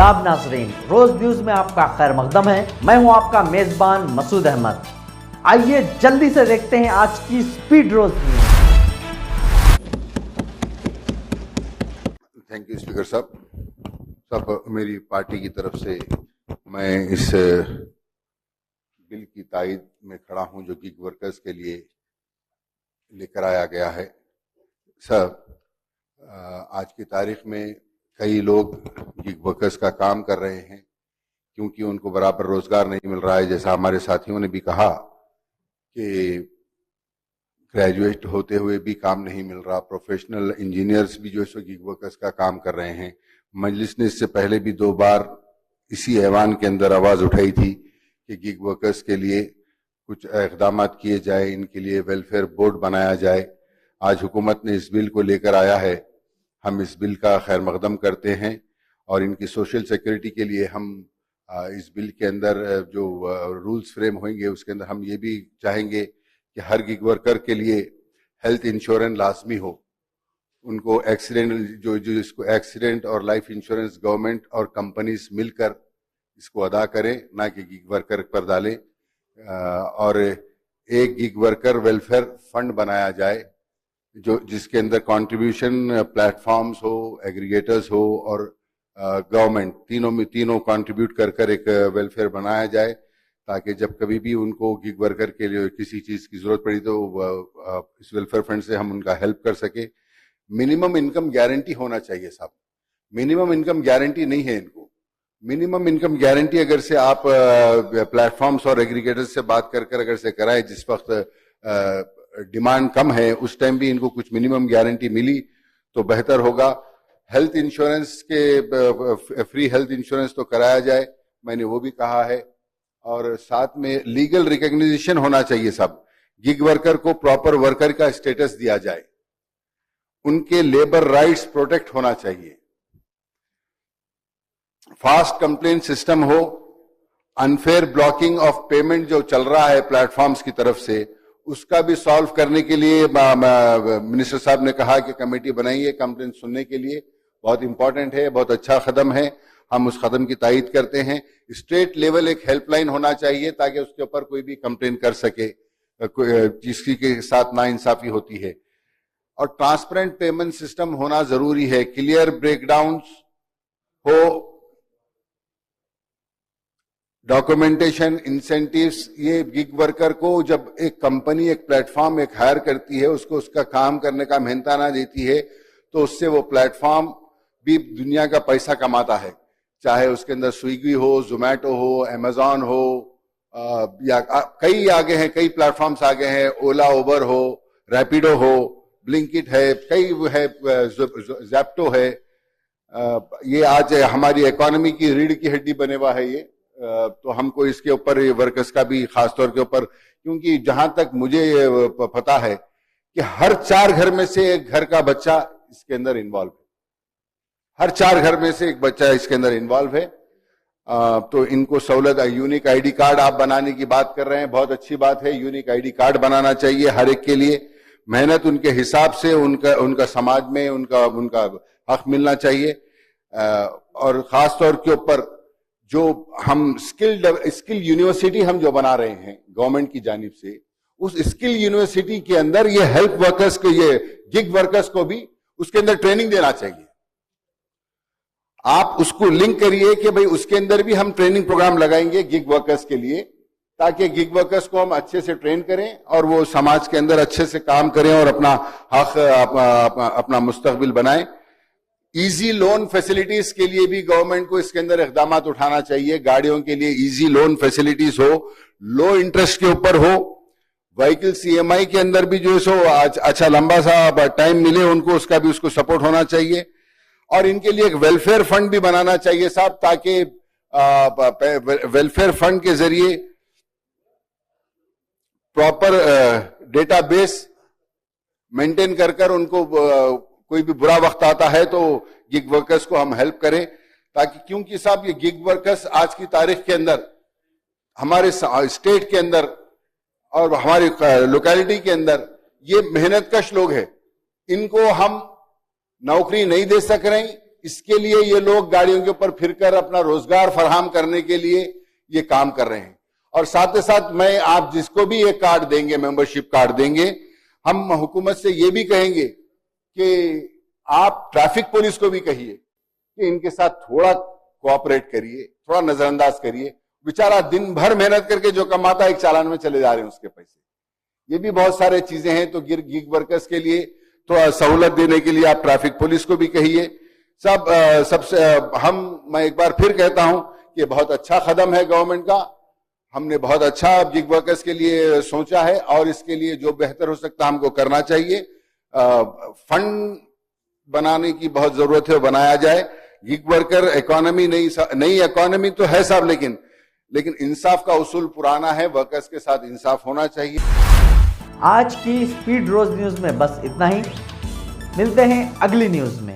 आदाब नाजरीन, रोज न्यूज में आपका खैर मकदम है। मैं हूं आपका मेजबान मसूद अहमद। आइए जल्दी से देखते हैं आज की स्पीड रोज न्यूज। थैंक यू स्पीकर साहब, मेरी पार्टी की तरफ से मैं इस बिल की तायद में खड़ा हूं जो गिग वर्कर्स के लिए लेकर आया गया है। आज की तारीख में कई लोग गिग वर्कर्स का काम कर रहे हैं क्योंकि उनको बराबर रोजगार नहीं मिल रहा है। जैसा हमारे साथियों ने भी कहा कि ग्रेजुएट होते हुए भी काम नहीं मिल रहा, प्रोफेशनल इंजीनियर्स भी जो है गिग वर्कर्स का काम कर रहे हैं। मजलिस ने इससे पहले भी 2 बार इसी ऐवान के अंदर आवाज उठाई थी कि गिग वर्कर्स के लिए कुछ इक़दाम किए जाए, इनके लिए वेलफेयर बोर्ड बनाया जाए। आज हुकूमत ने इस बिल को लेकर आया है, हम इस बिल का खैर मकदम करते हैं और इनकी सोशल सिक्योरिटी के लिए हम इस बिल के अंदर जो रूल्स फ्रेम होंगे उसके अंदर हम ये भी चाहेंगे कि हर गिग वर्कर के लिए हेल्थ इंश्योरेंस लाजमी हो। उनको एक्सीडेंट जो इसको एक्सीडेंट और लाइफ इंश्योरेंस गवर्नमेंट और कंपनीज मिलकर इसको अदा करें, ना कि गिग वर्कर पर डालें। और एक गिग वर्कर वेलफेयर फंड बनाया जाए जो जिसके अंदर कंट्रीब्यूशन प्लेटफॉर्म्स हो, एग्रीगेटर्स हो और गवर्नमेंट तीनों कंट्रीब्यूट कर एक वेलफेयर बनाया जाए ताकि जब कभी भी उनको गिग वर्कर के लिए किसी चीज की जरूरत पड़ी तो इस वेलफेयर फंड से हम उनका हेल्प कर सके। मिनिमम इनकम गारंटी होना चाहिए साहब, मिनिमम इनकम गारंटी नहीं है इनको। मिनिमम इनकम गारंटी अगर से आप प्लेटफॉर्म्स और एग्रीगेटर्स से बात कर अगर से कराएं, जिस वक्त डिमांड कम है उस टाइम भी इनको कुछ मिनिमम गारंटी मिली तो बेहतर होगा। हेल्थ इंश्योरेंस के फ्री हेल्थ इंश्योरेंस तो कराया जाए, मैंने वो भी कहा है। और साथ में लीगल रिकॉग्निशन होना चाहिए साहब, गिग वर्कर को प्रॉपर वर्कर का स्टेटस दिया जाए, उनके लेबर राइट्स प्रोटेक्ट होना चाहिए, फास्ट कंप्लेंट सिस्टम हो। अनफेयर ब्लॉकिंग ऑफ पेमेंट जो चल रहा है प्लेटफॉर्म्स की तरफ से उसका भी सॉल्व करने के लिए मिनिस्टर साहब ने कहा कि कमेटी बनाई है कंप्लेंट सुनने के लिए। बहुत इंपॉर्टेंट है, बहुत अच्छा कदम है, हम उस कदम की तायीद करते हैं। स्टेट लेवल एक हेल्पलाइन होना चाहिए ताकि उसके ऊपर कोई भी कंप्लेन कर सके जिसकी के साथ नाइंसाफी होती है। और ट्रांसपेरेंट पेमेंट सिस्टम होना जरूरी है, क्लियर ब्रेकडाउन्स हो, डॉक्यूमेंटेशन, इंसेंटिव्स। ये गिग वर्कर को जब एक कंपनी एक प्लेटफॉर्म एक हायर करती है, उसको उसका काम करने का मेहनताना देती है तो उससे वो प्लेटफॉर्म भी दुनिया का पैसा कमाता है, चाहे उसके अंदर स्विगी हो, जोमेटो हो, अमेजॉन हो, या कई आगे हैं, कई प्लेटफॉर्म्स आगे हैं, ओला उबर हो, रैपिडो हो, ब्लिंकिट है, कई है, ज़ेप्टो है। ये आज हमारी इकोनॉमी की रीढ़ की हड्डी बने हुआ है ये। तो हमको इसके ऊपर वर्कर्स का भी खास तौर के ऊपर, क्योंकि जहां तक मुझे पता है कि हर 4 घर में से एक घर का बच्चा इसके अंदर इन्वॉल्व है, हर 4 घर में से एक बच्चा इसके अंदर इन्वॉल्व है। तो इनको सहूलत, यूनिक आईडी कार्ड आप बनाने की बात कर रहे हैं, बहुत अच्छी बात है। यूनिक आईडी कार्ड बनाना चाहिए हर एक के लिए, मेहनत उनके हिसाब से उनका समाज में उनका हक मिलना चाहिए। और खास तौर के ऊपर जो हम स्किल यूनिवर्सिटी हम जो बना रहे हैं गवर्नमेंट की जानिब से, उस स्किल यूनिवर्सिटी के अंदर ये हेल्प वर्कर्स को, ये गिग वर्कर्स को भी उसके अंदर ट्रेनिंग देना चाहिए। आप उसको लिंक करिए कि भाई उसके अंदर भी हम ट्रेनिंग प्रोग्राम लगाएंगे गिग वर्कर्स के लिए, ताकि गिग वर्कर्स को हम अच्छे से ट्रेन करें और वो समाज के अंदर अच्छे से काम करें और अपना हक, अपना मुस्तकबिल बनाएं। इजी लोन फैसिलिटीज के लिए भी गवर्नमेंट को इसके अंदर इक़दाम उठाना चाहिए। गाड़ियों के लिए इजी लोन फैसिलिटीज हो, लो इंटरेस्ट के ऊपर हो। व्हीकल CMI के अंदर भी जो सो अच्छा लंबा सा टाइम मिले उनको, उसका भी उसको सपोर्ट होना चाहिए। और इनके लिए एक वेलफेयर फंड भी बनाना चाहिए साहब, ताकि वेलफेयर फंड के जरिए प्रॉपर डेटाबेस मेंटेन कर उनको कोई भी बुरा वक्त आता है तो गिग वर्कर्स को हम हेल्प करें, ताकि, क्योंकि साहब ये गिग वर्कर्स आज की तारीख के अंदर हमारे स्टेट के अंदर और हमारी लोकेलिटी के अंदर ये मेहनत कश लोग हैं, इनको हम नौकरी नहीं दे सक रहे, اس کے لیے یہ لوگ گاڑیوں کے اوپر پھر کر اپنا روزگار فراہم کرنے کے لیے یہ کام کر رہے ہیں. اور ساتھ ساتھ میں آپ جس کو بھی یہ کارڈ دیں گے, ممبرشپ کارڈ دیں گے, ہم حکومت سے یہ بھی کہیں گے کہ آپ ٹریفک پولیس کو بھی کہیے کہ ان کے ساتھ تھوڑا کوآپریٹ کریے, تھوڑا نظر انداز کریے. بیچارہ دن بھر محنت کر کے جو کماتا ہے ایک چالان میں چلے جا رہے ہیں اس کے پیسے. یہ بھی بہت سارے چیزیں ہیں. تو گیگ ورکرز کے لیے تھوڑا سہولت دینے کے لیے آپ ٹریفک پولیس کو بھی کہیے. سب سے میں ایک بار پھر کہتا ہوں کہ بہت اچھا قدم ہے گورنمنٹ کا. ہم نے بہت اچھا گیگ ورکرز کے لیے سوچا ہے اور اس کے لیے جو بہتر ہو سکتا ہم کو کرنا چاہیے. فنڈ بنانے کی بہت ضرورت ہے, بنایا جائے. گیگ ورکر اکانومی نئی اکانومی تو ہے صاحب, لیکن انصاف کا اصول پرانا ہے. ورکرز کے ساتھ انصاف ہونا چاہیے. آج کی اسپیڈ روز نیوز میں بس اتنا ہی. ملتے ہیں اگلی نیوز میں.